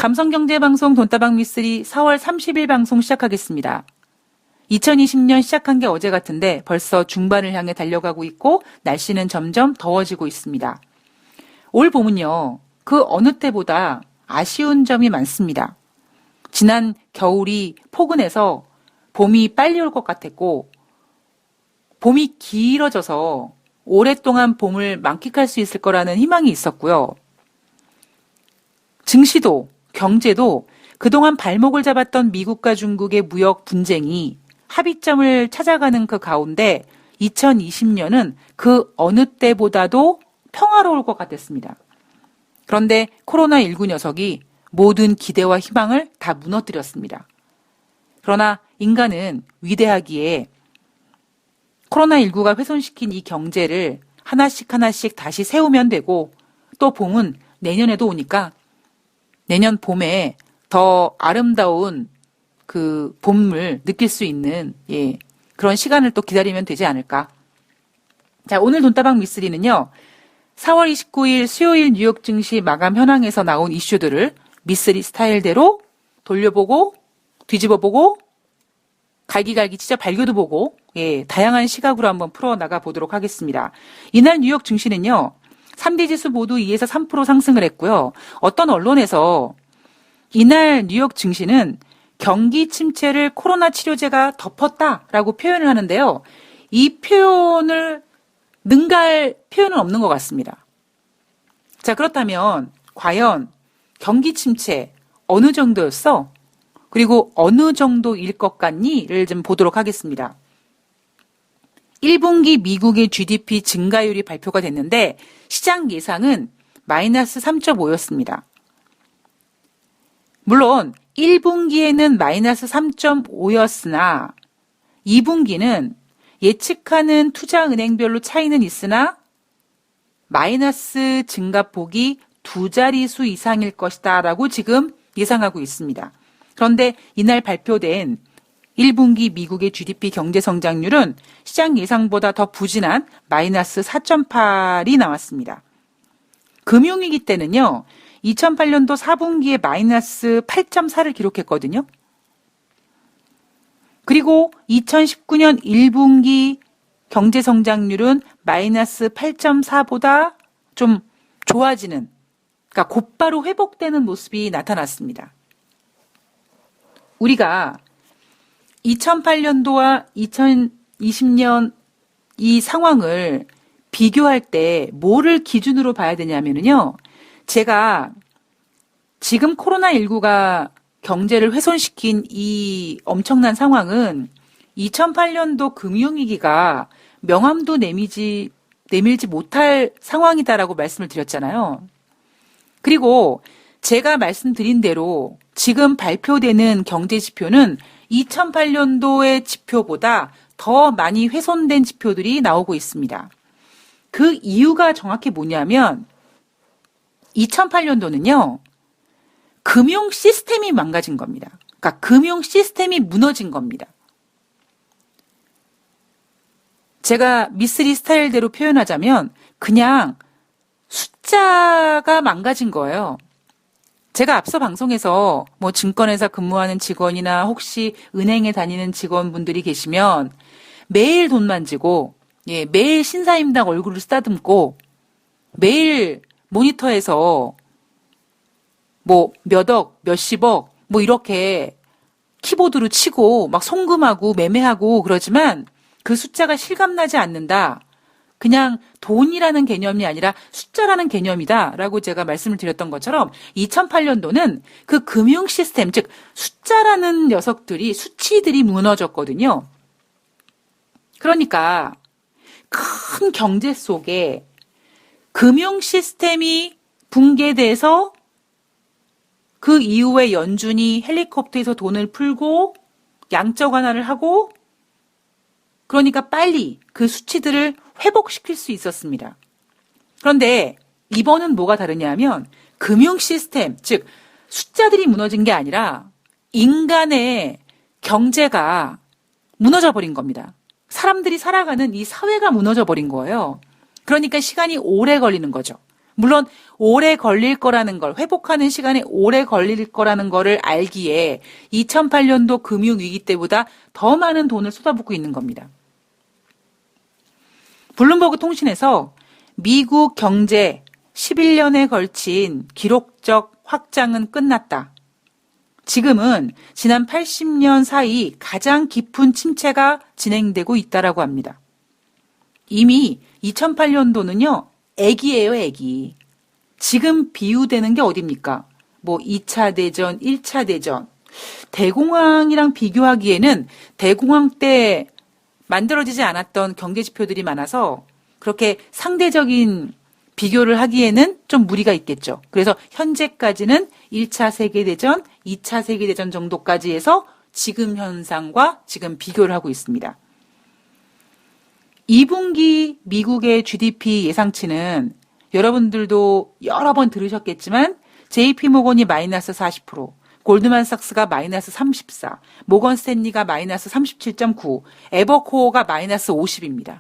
감성경제방송 돈다방 미쓰리 4월 30일 방송 시작하겠습니다. 2020년 시작한 게 어제 같은데 벌써 중반을 향해 달려가고 있고 날씨는 점점 더워지고 있습니다. 올 봄은요, 그 어느 때보다 아쉬운 점이 많습니다. 지난 겨울이 포근해서 봄이 빨리 올 것 같았고 봄이 길어져서 오랫동안 봄을 만끽할 수 있을 거라는 희망이 있었고요. 증시도 경제도 그동안 발목을 잡았던 미국과 중국의 무역 분쟁이 합의점을 찾아가는 그 가운데 2020년은 그 어느 때보다도 평화로울 것 같았습니다. 그런데 코로나19 녀석이 모든 기대와 희망을 다 무너뜨렸습니다. 그러나 인간은 위대하기에 코로나19가 훼손시킨 이 경제를 하나씩 다시 세우면 되고 또 봄은 내년에도 오니까 내년 봄에 더 아름다운 그 봄을 느낄 수 있는 그런 시간을 또 기다리면 되지 않을까. 자, 오늘 돈다방 미쓰리는요. 4월 29일 수요일 뉴욕 증시 마감 현황에서 나온 이슈들을 미쓰리 스타일대로 돌려보고 뒤집어보고 갈기갈기 진짜 발교도 보고 다양한 시각으로 한번 풀어나가 보도록 하겠습니다. 이날 뉴욕 증시는요. 3대 지수 모두 2에서 3% 상승을 했고요. 어떤 언론에서 이날 뉴욕 증시는 경기 침체를 코로나 치료제가 덮었다라고 표현을 하는데요. 이 표현을 능가할 표현은 없는 것 같습니다. 자, 그렇다면 과연 경기 침체 어느 정도였어? 그리고 어느 정도일 것 같니?를 좀 보도록 하겠습니다. 1분기 미국의 GDP 증가율이 발표가 됐는데 시장 예상은 마이너스 3.5였습니다. 물론 1분기에는 마이너스 3.5였으나 2분기는 예측하는 투자은행별로 차이는 있으나 마이너스 증가폭이 두 자릿수 이상일 것이다 라고 지금 예상하고 있습니다. 그런데 이날 발표된 1분기 미국의 GDP 경제성장률은 시장 예상보다 더 부진한 마이너스 4.8이 나왔습니다. 금융위기 때는요. 2008년도 4분기에 마이너스 8.4를 기록했거든요. 그리고 2019년 1분기 경제성장률은 마이너스 8.4보다 좀 좋아지는, 그러니까 곧바로 회복되는 모습이 나타났습니다. 우리가 2008년도와 2020년 이 상황을 비교할 때 뭐를 기준으로 봐야 되냐면요. 제가 지금 코로나19가 경제를 훼손시킨 이 엄청난 상황은 2008년도 금융위기가 명암도 내밀지 못할 상황이다라고 말씀을 드렸잖아요. 그리고 제가 말씀드린 대로 지금 발표되는 경제 지표는 2008년도의 지표보다 더 많이 훼손된 지표들이 나오고 있습니다. 그 이유가 정확히 뭐냐면 2008년도는요. 금융 시스템이 망가진 겁니다. 그러니까 금융 시스템이 무너진 겁니다. 제가 미쓰리 스타일대로 표현하자면 그냥 숫자가 망가진 거예요. 제가 앞서 방송에서 뭐 증권회사 근무하는 직원이나 혹시 은행에 다니는 직원분들이 계시면 매일 돈 만지고 매일 신사임당 얼굴을 쓰다듬고 매일 모니터에서 뭐 몇억, 몇십억 뭐 이렇게 키보드로 치고 막 송금하고 매매하고 그러지만 그 숫자가 실감나지 않는다. 그냥 돈이라는 개념이 아니라 숫자라는 개념이다라고 제가 말씀을 드렸던 것처럼 2008년도는 그 금융 시스템, 즉 숫자라는 녀석들이 수치들이 무너졌거든요. 그러니까 큰 경제 속에 금융 시스템이 붕괴돼서 그 이후에 연준이 헬리콥터에서 돈을 풀고 양적 완화를 하고 그러니까 빨리 그 수치들을 회복시킬 수 있었습니다. 그런데 이번은 뭐가 다르냐면 금융 시스템, 즉 숫자들이 무너진 게 아니라 인간의 경제가 무너져 버린 겁니다. 사람들이 살아가는 이 사회가 무너져 버린 거예요. 그러니까 시간이 오래 걸리는 거죠. 물론 오래 걸릴 거라는 걸, 회복하는 시간이 오래 걸릴 거라는 거를 알기에 2008년도 금융위기 때보다 더 많은 돈을 쏟아붓고 있는 겁니다. 블룸버그 통신에서 미국 경제 11년에 걸친 기록적 확장은 끝났다. 지금은 지난 80년 사이 가장 깊은 침체가 진행되고 있다라고 합니다. 이미 2008년도는요, 애기예요, 애기. 지금 비유되는 게 어딥니까? 뭐 2차 대전, 1차 대전. 대공황이랑 비교하기에는 대공황 때 만들어지지 않았던 경제 지표들이 많아서 그렇게 상대적인 비교를 하기에는 좀 무리가 있겠죠. 그래서 현재까지는 1차 세계대전, 2차 세계대전 정도까지 해서 지금 현상과 지금 비교를 하고 있습니다. 2분기 미국의 GDP 예상치는 여러분들도 여러 번 들으셨겠지만 JP모건이 마이너스 40%, 골드만삭스가 마이너스 34, 모건 스탠리가 마이너스 37.9, 에버코어가 마이너스 50입니다.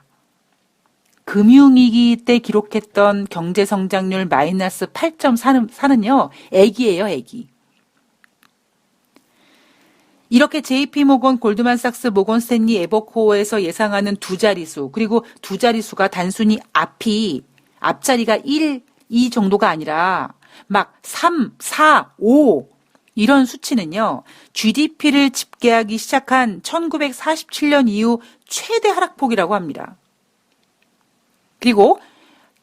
금융위기 때 기록했던 경제성장률 마이너스 8.4는요, 애기예요, 애기. 이렇게 JP모건, 골드만삭스, 모건 스탠리, 에버코어에서 예상하는 두 자릿수, 그리고 두 자릿수가 단순히 앞자리가 1, 2 정도가 아니라 막 3, 4, 5 이런 수치는요. GDP를 집계하기 시작한 1947년 이후 최대 하락폭이라고 합니다. 그리고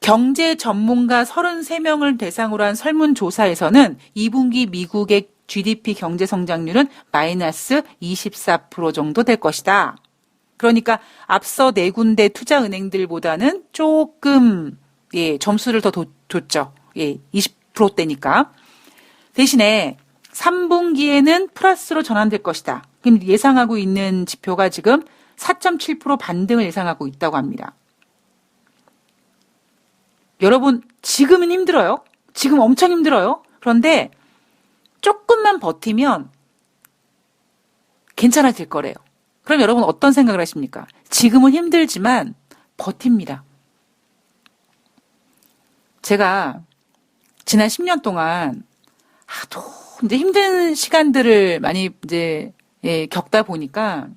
경제 전문가 33명을 대상으로 한 설문조사에서는 2분기 미국의 GDP 경제 성장률은 마이너스 24% 정도 될 것이다. 그러니까 앞서 네 군데 투자은행들보다는 조금 점수를 더 줬죠. 20%대니까. 대신에 3분기에는 플러스로 전환될 것이다. 그럼 예상하고 있는 지표가 지금 4.7% 반등을 예상하고 있다고 합니다. 여러분, 지금은 힘들어요. 지금 엄청 힘들어요. 그런데 조금만 버티면 괜찮아질 거래요. 그럼 여러분 어떤 생각을 하십니까? 지금은 힘들지만 버팁니다. 제가 지난 10년 동안 하도 이제 힘든 시간들을 많이 이제 겪다 보니까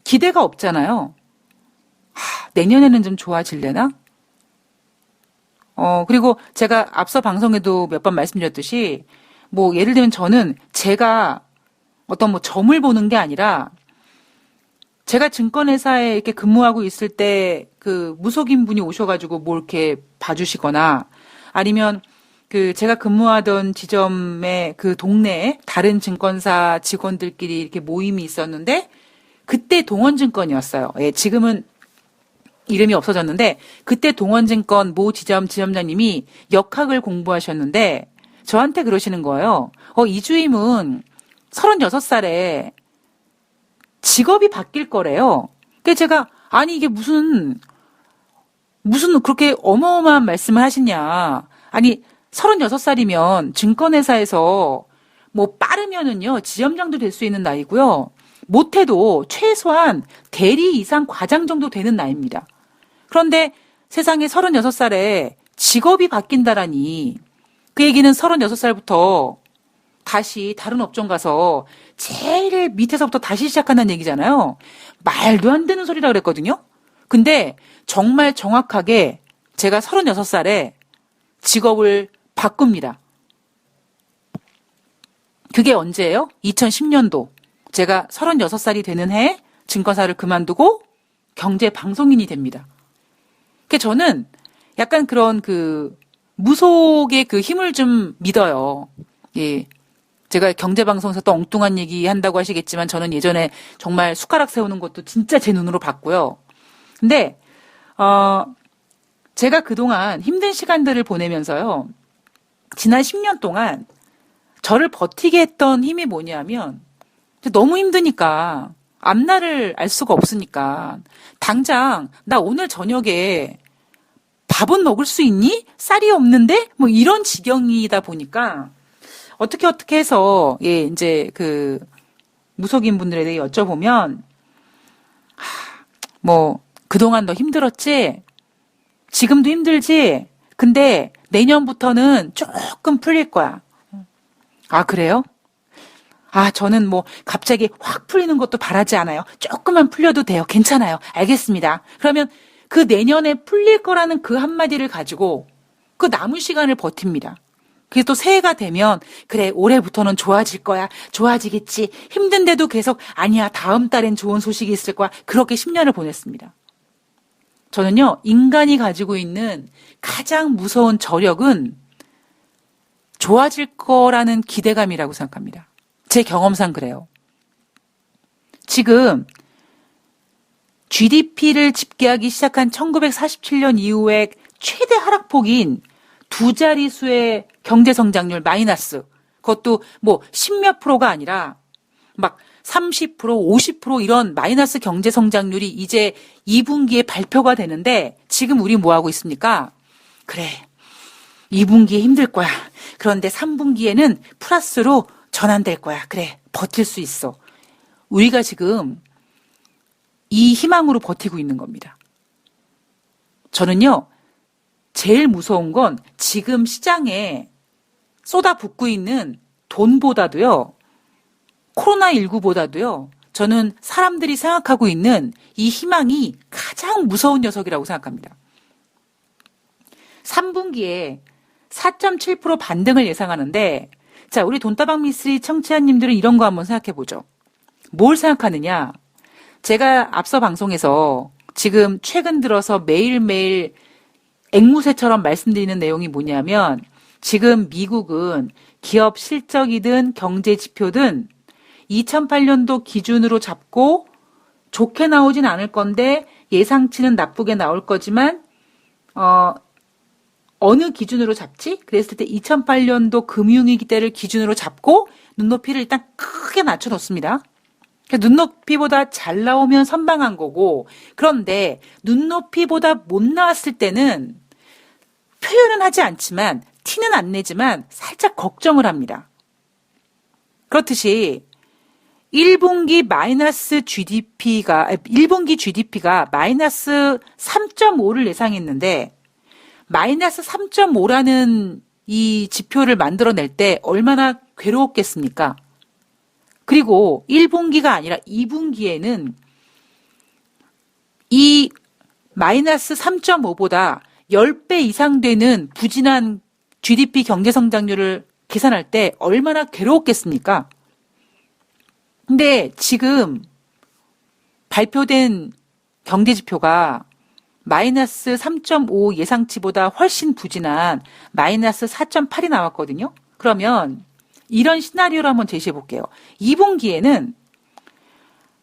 기대가 없잖아요. 내년에는 좀 좋아질려나? 그리고 제가 앞서 방송에도 몇 번 말씀드렸듯이 뭐 예를 들면 저는 제가 어떤 뭐 점을 보는 게 아니라 제가 증권회사에 이렇게 근무하고 있을 때 그 무속인 분이 오셔가지고 뭐 이렇게 봐주시거나 아니면 그 제가 근무하던 지점의 그 동네에 다른 증권사 직원들끼리 이렇게 모임이 있었는데 그때 동원증권이었어요. 지금은 이름이 없어졌는데 그때 동원증권 모 지점장님이 역학을 공부하셨는데 저한테 그러시는 거예요. 이주임은 36살에 직업이 바뀔 거래요. 그래서 제가 아니 이게 무슨 그렇게 어마어마한 말씀을 하시냐. 아니 36살이면 증권회사에서 뭐 빠르면은요 지점장도 될 수 있는 나이고요. 못해도 최소한 대리 이상 과장 정도 되는 나이입니다. 그런데 세상에 36살에 직업이 바뀐다라니 그 얘기는 36살부터 다시 다른 업종 가서 제일 밑에서부터 다시 시작한다는 얘기잖아요. 말도 안 되는 소리라 그랬거든요. 근데 정말 정확하게 제가 36살에 직업을 바꿉니다. 그게 언제예요? 2010년도. 제가 36살이 되는 해에 증권사를 그만두고 경제방송인이 됩니다. 저는 약간 그런 그 무속의 그 힘을 좀 믿어요. 제가 경제방송에서 또 엉뚱한 얘기 한다고 하시겠지만 저는 예전에 정말 숟가락 세우는 것도 진짜 제 눈으로 봤고요. 근데 제가 그동안 힘든 시간들을 보내면서요. 지난 10년 동안 저를 버티게 했던 힘이 뭐냐면 너무 힘드니까 앞날을 알 수가 없으니까 당장 나 오늘 저녁에 밥은 먹을 수 있니? 쌀이 없는데? 뭐 이런 지경이다 보니까 어떻게 해서 이제 그 무속인 분들에 대해 여쭤보면 뭐 그동안 너 힘들었지? 지금도 힘들지? 근데 내년부터는 조금 풀릴 거야. 아, 그래요? 아, 저는 뭐 갑자기 확 풀리는 것도 바라지 않아요. 조금만 풀려도 돼요. 괜찮아요. 알겠습니다. 그러면 그 내년에 풀릴 거라는 그 한마디를 가지고 그 남은 시간을 버팁니다. 그래서 또 새해가 되면 그래, 올해부터는 좋아질 거야. 좋아지겠지. 힘든데도 계속 아니야, 다음 달엔 좋은 소식이 있을 거야. 그렇게 10년을 보냈습니다. 저는요, 인간이 가지고 있는 가장 무서운 저력은 좋아질 거라는 기대감이라고 생각합니다. 제 경험상 그래요. 지금 GDP를 집계하기 시작한 1947년 이후에 최대 하락폭인 두 자릿수의 경제성장률 마이너스, 그것도 뭐 10몇 프로가 아니라 막 30%, 50% 이런 마이너스 경제성장률이 이제 2분기에 발표가 되는데 지금 우리 뭐 하고 있습니까? 그래, 2분기에 힘들 거야. 그런데 3분기에는 플러스로 전환될 거야. 그래, 버틸 수 있어. 우리가 지금 이 희망으로 버티고 있는 겁니다. 저는요, 제일 무서운 건 지금 시장에 쏟아붓고 있는 돈보다도요, 코로나19보다도요, 저는 사람들이 생각하고 있는 이 희망이 가장 무서운 녀석이라고 생각합니다. 3분기에 4.7% 반등을 예상하는데, 자, 우리 돈다방 미스리 청취자님들은 이런 거 한번 생각해 보죠. 뭘 생각하느냐? 제가 앞서 방송에서 지금 최근 들어서 매일매일 앵무새처럼 말씀드리는 내용이 뭐냐면, 지금 미국은 기업 실적이든 경제 지표든 2008년도 기준으로 잡고 좋게 나오진 않을 건데 예상치는 나쁘게 나올 거지만 어느 기준으로 잡지? 그랬을 때 2008년도 금융위기 때를 기준으로 잡고 눈높이를 일단 크게 낮춰놓습니다. 눈높이보다 잘 나오면 선방한 거고, 그런데 눈높이보다 못 나왔을 때는 표현은 하지 않지만 티는 안 내지만 살짝 걱정을 합니다. 그렇듯이 1분기 GDP가 마이너스 3.5를 예상했는데 마이너스 3.5라는 이 지표를 만들어낼 때 얼마나 괴로웠겠습니까? 그리고 1분기가 아니라 2분기에는 이 마이너스 3.5보다 10배 이상 되는 부진한 GDP 경제성장률을 계산할 때 얼마나 괴로웠겠습니까? 근데 지금 발표된 경제지표가 마이너스 3.5 예상치보다 훨씬 부진한 마이너스 4.8이 나왔거든요. 그러면 이런 시나리오를 한번 제시해 볼게요. 2분기에는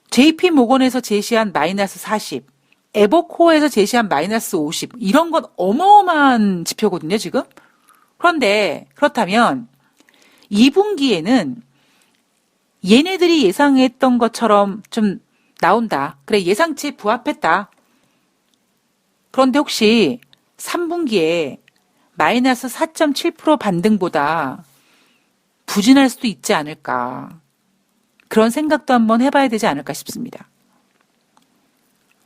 JP모건에서 제시한 마이너스 40, 에버코어에서 제시한 마이너스 50, 이런 건 어마어마한 지표거든요, 지금. 그런데 그렇다면 2분기에는 얘네들이 예상했던 것처럼 좀 나온다. 그래, 예상치에 부합했다. 그런데 혹시 3분기에 마이너스 4.7% 반등보다 부진할 수도 있지 않을까. 그런 생각도 한번 해봐야 되지 않을까 싶습니다.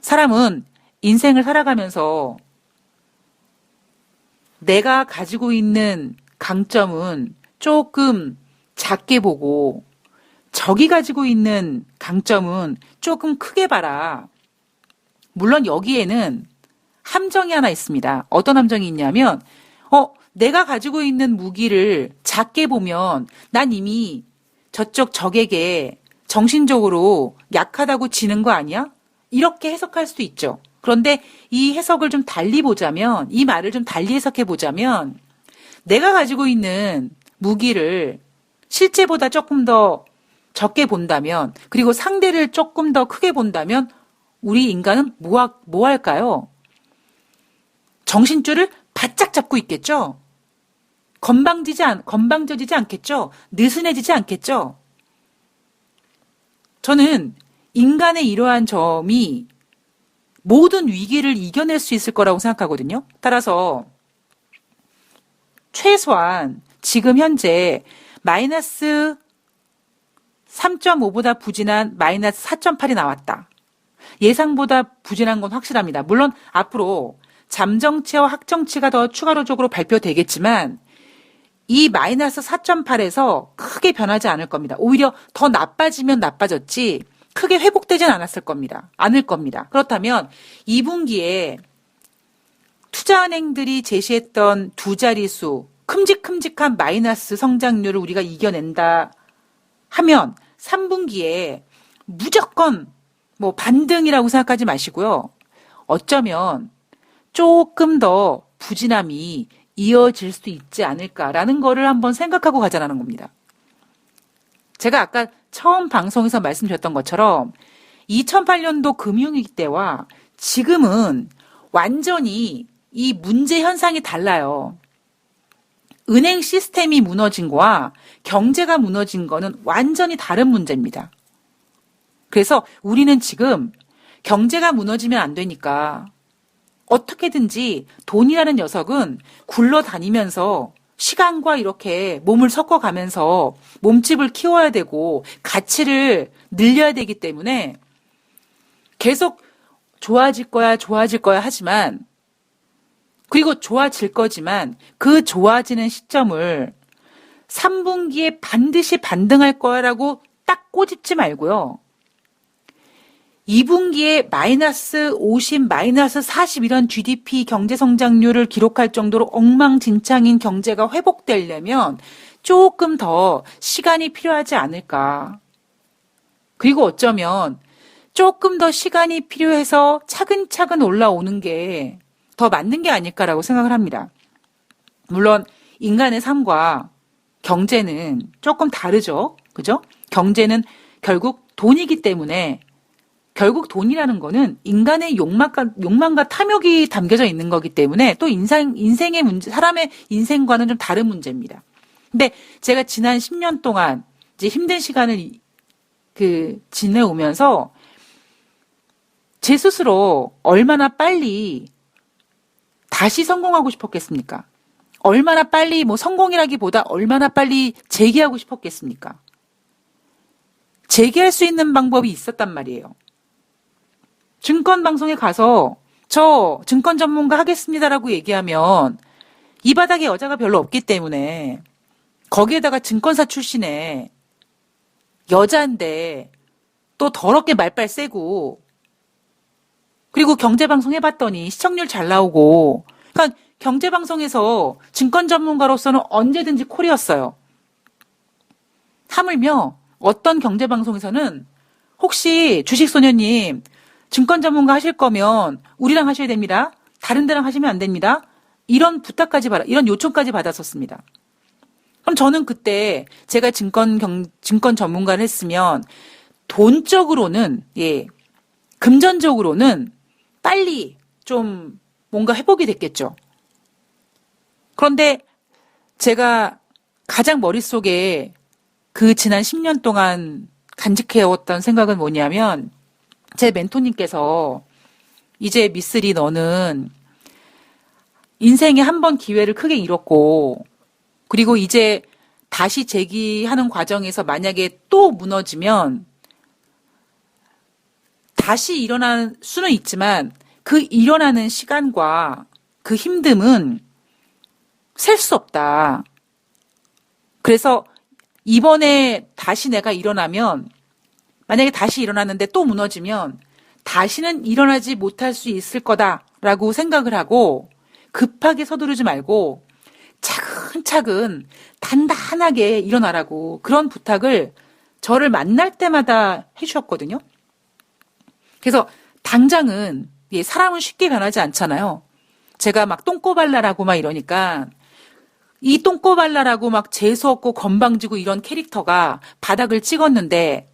사람은 인생을 살아가면서 내가 가지고 있는 강점은 조금 작게 보고 적이 가지고 있는 강점은 조금 크게 봐라. 물론 여기에는 함정이 하나 있습니다. 어떤 함정이 있냐면 내가 가지고 있는 무기를 작게 보면 난 이미 저쪽 적에게 정신적으로 약하다고 지는 거 아니야? 이렇게 해석할 수도 있죠. 그런데 이 해석을 좀 달리 보자면, 이 말을 좀 달리 해석해 보자면, 내가 가지고 있는 무기를 실제보다 조금 더 적게 본다면, 그리고 상대를 조금 더 크게 본다면, 우리 인간은 뭐 할까요? 정신줄을 바짝 잡고 있겠죠? 건방져지지 않겠죠? 느슨해지지 않겠죠? 저는 인간의 이러한 점이 모든 위기를 이겨낼 수 있을 거라고 생각하거든요. 따라서 최소한 지금 현재 마이너스 3.5보다 부진한 마이너스 4.8이 나왔다. 예상보다 부진한 건 확실합니다. 물론 앞으로 잠정치와 확정치가 더 추가적으로 발표되겠지만 이 마이너스 4.8에서 크게 변하지 않을 겁니다. 오히려 더 나빠지면 나빠졌지 크게 회복되진 않았을 겁니다. 않을 겁니다. 그렇다면 2분기에 투자은행들이 제시했던 두 자릿수 큼직큼직한 마이너스 성장률을 우리가 이겨낸다 하면 3분기에 무조건 뭐 반등이라고 생각하지 마시고요. 어쩌면 조금 더 부진함이 이어질 수 있지 않을까라는 거를 한번 생각하고 가자라는 겁니다. 제가 아까 처음 방송에서 말씀드렸던 것처럼 2008년도 금융위기 때와 지금은 완전히 이 문제 현상이 달라요. 은행 시스템이 무너진 거와 경제가 무너진 거는 완전히 다른 문제입니다. 그래서 우리는 지금 경제가 무너지면 안 되니까 어떻게든지 돈이라는 녀석은 굴러다니면서 시간과 이렇게 몸을 섞어가면서 몸집을 키워야 되고 가치를 늘려야 되기 때문에 계속 좋아질 거야 하지만 그리고 좋아질 거지만 그 좋아지는 시점을 3분기에 반드시 반등할 거라고 딱 꼬집지 말고요. 2분기에 마이너스 50, 마이너스 40 이런 GDP 경제 성장률을 기록할 정도로 엉망진창인 경제가 회복되려면 조금 더 시간이 필요하지 않을까. 그리고 어쩌면 조금 더 시간이 필요해서 차근차근 올라오는 게 더 맞는 게 아닐까라고 생각을 합니다. 물론 인간의 삶과 경제는 조금 다르죠. 그죠? 경제는 결국 돈이기 때문에 결국 돈이라는 거는 인간의 욕망과 탐욕이 담겨져 있는 거기 때문에 또 인생의 문제, 사람의 인생과는 좀 다른 문제입니다. 근데 제가 지난 10년 동안 이제 힘든 시간을 지내오면서 제 스스로 얼마나 빨리 다시 성공하고 싶었겠습니까? 얼마나 빨리 성공이라기보다 얼마나 빨리 재기하고 싶었겠습니까? 재기할 수 있는 방법이 있었단 말이에요. 증권방송에 가서 저 증권 전문가 하겠습니다라고 얘기하면 이 바닥에 여자가 별로 없기 때문에 거기에다가 증권사 출신의 여자인데 또 더럽게 말빨 세고 그리고 경제방송 해봤더니 시청률 잘 나오고 그러니까 경제방송에서 증권 전문가로서는 언제든지 콜이었어요. 하물며 어떤 경제방송에서는 혹시 주식소녀님 증권 전문가 하실 거면 우리랑 하셔야 됩니다. 다른 데랑 하시면 안 됩니다. 이런 이런 요청까지 받았었습니다. 그럼 저는 그때 제가 증권 전문가를 했으면 돈적으로는, 금전적으로는 빨리 좀 뭔가 회복이 됐겠죠. 그런데 제가 가장 머릿속에 그 지난 10년 동안 간직해왔던 생각은 뭐냐면 제 멘토님께서 이제 미쓰리 너는 인생에 한 번 기회를 크게 잃었고 그리고 이제 다시 재기하는 과정에서 만약에 또 무너지면 다시 일어날 수는 있지만 그 일어나는 시간과 그 힘듦은 셀 수 없다. 그래서 이번에 다시 내가 일어나면 만약에 다시 일어났는데 또 무너지면 다시는 일어나지 못할 수 있을 거다라고 생각을 하고 급하게 서두르지 말고 차근차근 단단하게 일어나라고 그런 부탁을 저를 만날 때마다 해주셨거든요. 그래서 당장은 사람은 쉽게 변하지 않잖아요. 제가 막 똥꼬발랄하고 막 이러니까 이 똥꼬발랄하고 막 재수없고 건방지고 이런 캐릭터가 바닥을 찍었는데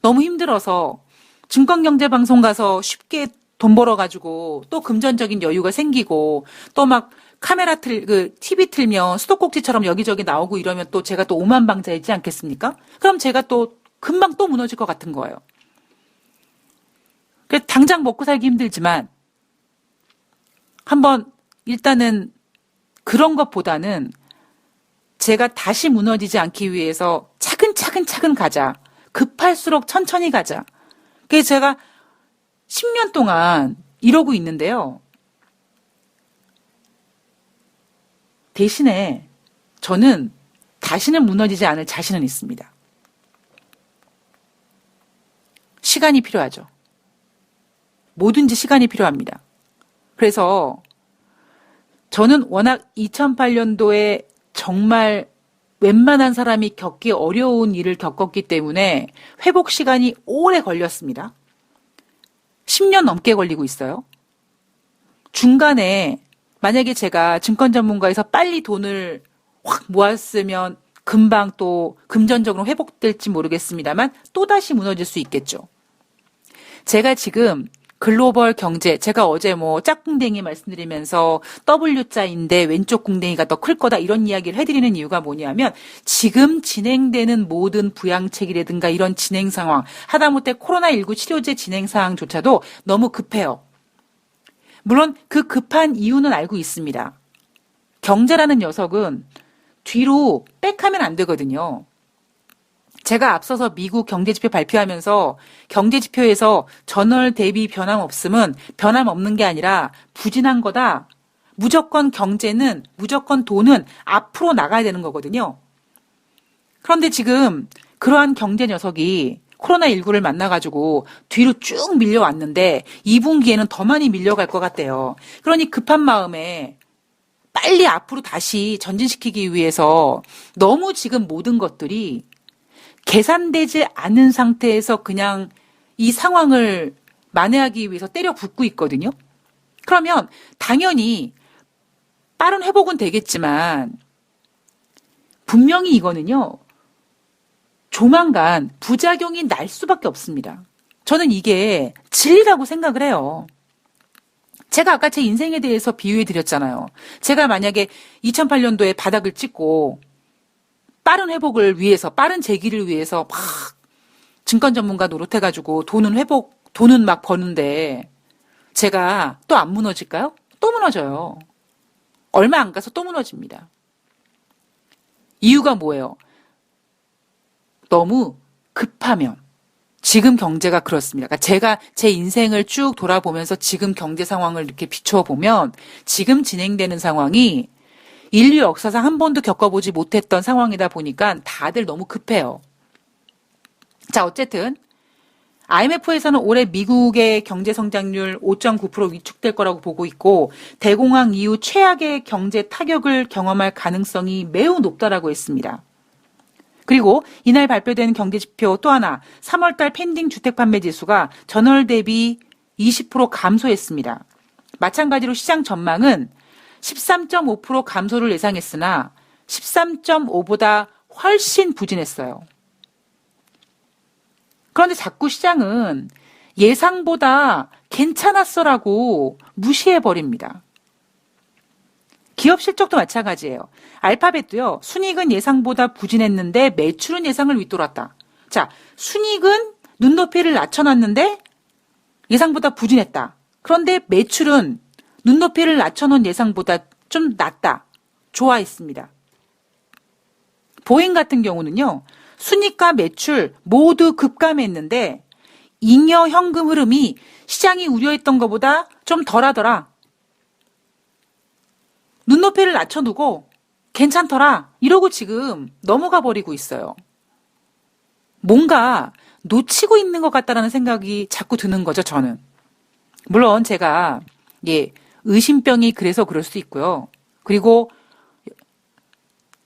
너무 힘들어서 증권경제방송 가서 쉽게 돈 벌어가지고 또 금전적인 여유가 생기고 또 막 카메라 TV 틀면 수도꼭지처럼 여기저기 나오고 이러면 또 제가 또 오만방자이지 않겠습니까? 그럼 제가 또 금방 또 무너질 것 같은 거예요. 그래서 당장 먹고 살기 힘들지만 한번 일단은 그런 것보다는 제가 다시 무너지지 않기 위해서 차근 가자. 급할수록 천천히 가자. 그래서 제가 10년 동안 이러고 있는데요. 대신에 저는 다시는 무너지지 않을 자신은 있습니다. 시간이 필요하죠. 뭐든지 시간이 필요합니다. 그래서 저는 워낙 2008년도에 정말 웬만한 사람이 겪기 어려운 일을 겪었기 때문에 회복 시간이 오래 걸렸습니다. 10년 넘게 걸리고 있어요. 중간에 만약에 제가 증권 전문가에서 빨리 돈을 확 모았으면 금방 또 금전적으로 회복될지 모르겠습니다만 또다시 무너질 수 있겠죠. 제가 지금 글로벌 경제, 제가 어제 짝꿍댕이 말씀드리면서 W자인데 왼쪽 궁댕이가 더 클 거다 이런 이야기를 해드리는 이유가 뭐냐면 지금 진행되는 모든 부양책이라든가 이런 진행 상황, 하다못해 코로나19 치료제 진행 상황조차도 너무 급해요. 물론 그 급한 이유는 알고 있습니다. 경제라는 녀석은 뒤로 빽하면 안 되거든요. 제가 앞서서 미국 경제지표 발표하면서 경제지표에서 전월 대비 변함없음은 변함없는 게 아니라 부진한 거다. 무조건 경제는, 무조건 돈은 앞으로 나가야 되는 거거든요. 그런데 지금 그러한 경제 녀석이 코로나19를 만나가지고 뒤로 쭉 밀려왔는데 2분기에는 더 많이 밀려갈 것 같대요. 그러니 급한 마음에 빨리 앞으로 다시 전진시키기 위해서 너무 지금 모든 것들이 계산되지 않은 상태에서 그냥 이 상황을 만회하기 위해서 때려 붓고 있거든요. 그러면 당연히 빠른 회복은 되겠지만 분명히 이거는요. 조만간 부작용이 날 수밖에 없습니다. 저는 이게 진리라고 생각을 해요. 제가 아까 제 인생에 대해서 비유해 드렸잖아요. 제가 만약에 2008년도에 바닥을 찍고 빠른 회복을 위해서, 빠른 재기를 위해서 막 증권 전문가 노릇해가지고 돈은 막 버는데 제가 또 안 무너질까요? 또 무너져요. 얼마 안 가서 또 무너집니다. 이유가 뭐예요? 너무 급하면. 지금 경제가 그렇습니다. 그러니까 제가 제 인생을 쭉 돌아보면서 지금 경제 상황을 이렇게 비추어 보면 지금 진행되는 상황이 인류 역사상 한 번도 겪어보지 못했던 상황이다 보니까 다들 너무 급해요. 자, 어쨌든 IMF에서는 올해 미국의 경제 성장률 5.9% 위축될 거라고 보고 있고 대공황 이후 최악의 경제 타격을 경험할 가능성이 매우 높다라고 했습니다. 그리고 이날 발표된 경제지표 또 하나 3월달 펜딩 주택 판매 지수가 전월 대비 20% 감소했습니다. 마찬가지로 시장 전망은 13.5% 감소를 예상했으나 13.5보다 훨씬 부진했어요. 그런데 자꾸 시장은 예상보다 괜찮았어라고 무시해버립니다. 기업 실적도 마찬가지예요. 알파벳도요. 순이익은 예상보다 부진했는데 매출은 예상을 윗돌았다. 자, 순이익은 눈높이를 낮춰놨는데 예상보다 부진했다. 그런데 매출은 눈높이를 낮춰놓은 예상보다 좀 낮다. 좋아했습니다. 보잉 같은 경우는요. 순이익과 매출 모두 급감했는데 잉여 현금 흐름이 시장이 우려했던 것보다 좀 덜하더라. 눈높이를 낮춰두고 괜찮더라. 이러고 지금 넘어가 버리고 있어요. 뭔가 놓치고 있는 것 같다라는 생각이 자꾸 드는 거죠, 저는. 물론 제가 의심병이 그래서 그럴 수 있고요. 그리고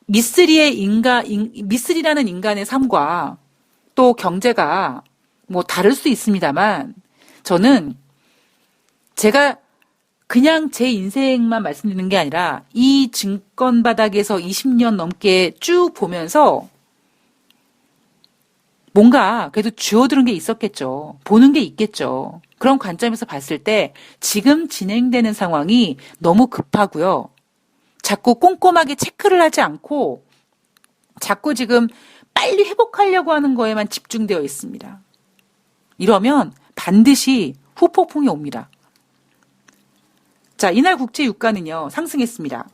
미쓰리라는 인간의 삶과 또 경제가 다를 수 있습니다만 저는 제가 그냥 제 인생만 말씀드리는 게 아니라 이 증권 바닥에서 20년 넘게 쭉 보면서 뭔가 그래도 쥐어들은 게 있었겠죠. 보는 게 있겠죠. 그런 관점에서 봤을 때 지금 진행되는 상황이 너무 급하고요. 자꾸 꼼꼼하게 체크를 하지 않고 자꾸 지금 빨리 회복하려고 하는 거에만 집중되어 있습니다. 이러면 반드시 후폭풍이 옵니다. 자, 이날 국제유가는요, 상승했습니다.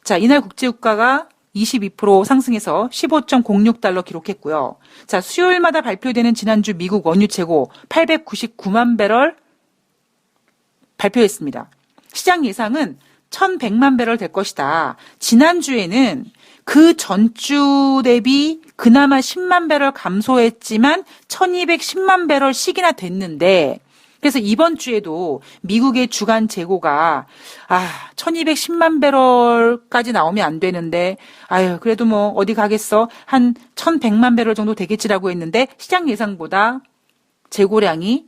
자, 이날 국제유가가 22% 상승해서 15.06달러 기록했고요. 자, 수요일마다 발표되는 지난주 미국 원유 재고 899만 배럴 발표했습니다. 시장 예상은 1100만 배럴 될 것이다. 지난주에는 그 전주 대비 그나마 10만 배럴 감소했지만 1210만 배럴씩이나 됐는데, 그래서 이번 주에도 미국의 주간 재고가 1210만 배럴까지 나오면 안 되는데 그래도 뭐 어디 가겠어, 한 1100만 배럴 정도 되겠지라고 했는데 시장 예상보다 재고량이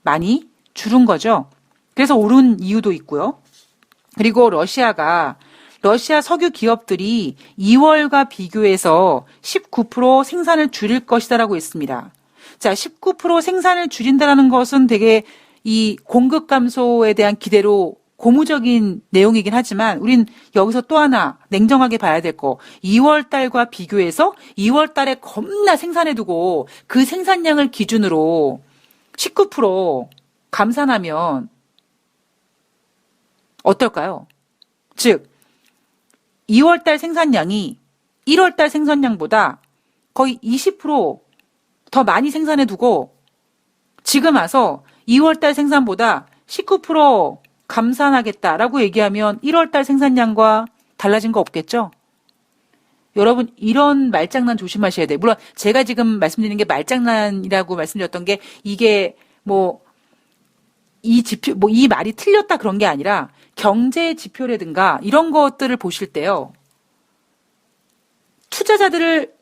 많이 줄은 거죠. 그래서 오른 이유도 있고요. 그리고 러시아 석유 기업들이 2월과 비교해서 19% 생산을 줄일 것이다라고 했습니다. 자, 19% 생산을 줄인다는 것은 되게 이 공급 감소에 대한 기대로 고무적인 내용이긴 하지만 우린 여기서 또 하나 냉정하게 봐야 될 거, 2월 달과 비교해서 2월 달에 겁나 생산해두고 그 생산량을 기준으로 19% 감산하면 어떨까요? 즉 2월 달 생산량이 1월 달 생산량보다 거의 20% 더 많이 생산해두고 지금 와서 2월 달 생산보다 19% 감산하겠다라고 얘기하면 1월 달 생산량과 달라진 거 없겠죠? 여러분, 이런 말장난 조심하셔야 돼요. 물론 제가 지금 말씀드리는 게 말장난이라고 말씀드렸던 게 이게 이 말이 틀렸다 그런 게 아니라 경제 지표라든가 이런 것들을 보실 때요, 투자자들을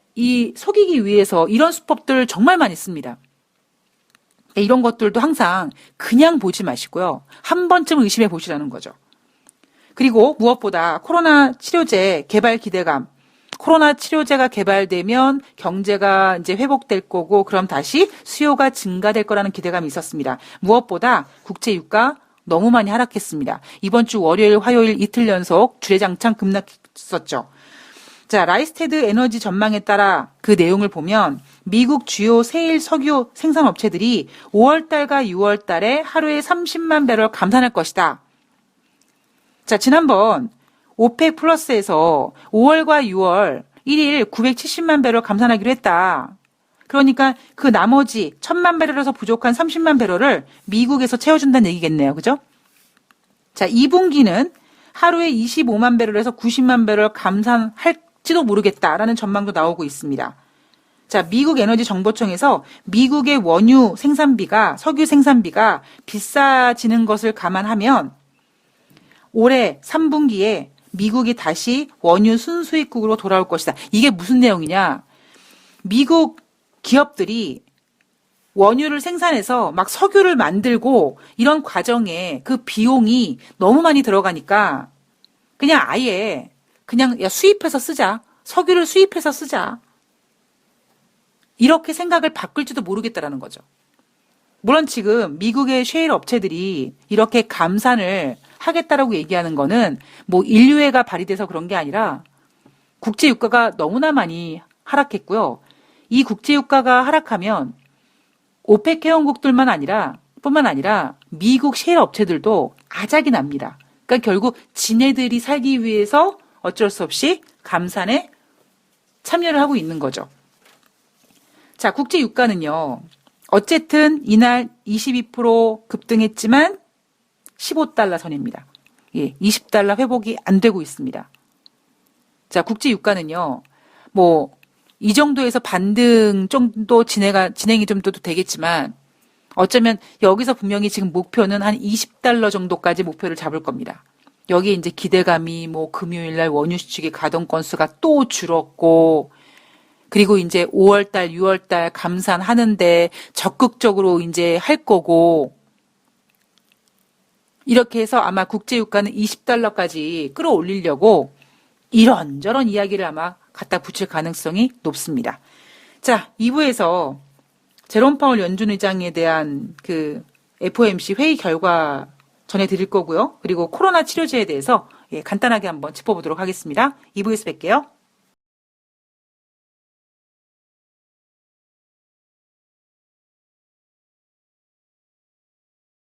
속이기 위해서 이런 수법들을 정말 많이 씁니다. 이런 것들도 항상 그냥 보지 마시고요, 한 번쯤 의심해 보시라는 거죠. 그리고 무엇보다 코로나 치료제 개발 기대감, 코로나 치료제가 개발되면 경제가 이제 회복될 거고 그럼 다시 수요가 증가될 거라는 기대감이 있었습니다. 무엇보다 국제 유가 너무 많이 하락했습니다. 이번 주 월요일, 화요일 이틀 연속 주례장창 급락했었죠. 자, 라이스테드 에너지 전망에 따라 그 내용을 보면 미국 주요 세일 석유 생산업체들이 5월달과 6월달에 하루에 30만 배럴 감산할 것이다. 자, 지난번 오펙 플러스에서 5월과 6월 1일 970만 배럴 감산하기로 했다. 그러니까 그 나머지 1000만 배럴에서 부족한 30만 배럴을 미국에서 채워준다는 얘기겠네요. 그죠? 자, 2분기는 하루에 25만 배럴에서 90만 배럴 감산할지도 모르겠다라는 전망도 나오고 있습니다. 자, 미국 에너지 정보청에서 미국의 원유 생산비가, 석유 생산비가 비싸지는 것을 감안하면 올해 3분기에 미국이 다시 원유 순수입국으로 돌아올 것이다. 이게 무슨 내용이냐? 미국 기업들이 원유를 생산해서 막 석유를 만들고 이런 과정에 그 비용이 너무 많이 들어가니까 그냥 아예 수입해서 쓰자. 석유를 수입해서 쓰자. 이렇게 생각을 바꿀지도 모르겠다라는 거죠. 물론 지금 미국의 셰일 업체들이 이렇게 감산을 하겠다라고 얘기하는 거는 뭐 인류애가 발휘돼서 그런 게 아니라 국제 유가가 너무나 많이 하락했고요. 이 국제 유가가 하락하면 오펙 회원국들만 뿐만 아니라 미국 셰일 업체들도 아작이 납니다. 그러니까 결국 지네들이 살기 위해서 어쩔 수 없이 감산에 참여를 하고 있는 거죠. 자, 국제 유가는요, 어쨌든 이날 22% 급등했지만 15달러 선입니다. 예, 20달러 회복이 안 되고 있습니다. 자, 국제 유가는요, 이 정도에서 반등 정도 진행이 좀 더 되겠지만, 어쩌면 여기서 분명히 지금 목표는 한 20달러 정도까지 목표를 잡을 겁니다. 여기에 이제 기대감이 금요일날 원유 수출의 가동 건수가 또 줄었고, 그리고 이제 5월달, 6월달 감산하는데 적극적으로 이제 할 거고, 이렇게 해서 아마 국제유가는 20달러까지 끌어올리려고 이런저런 이야기를 아마 갖다 붙일 가능성이 높습니다. 자, 2부에서 제롬 파월 연준 의장에 대한 그 FOMC 회의 결과 전해드릴 거고요. 그리고 코로나 치료제에 대해서 간단하게 한번 짚어보도록 하겠습니다. 2부에서 뵐게요.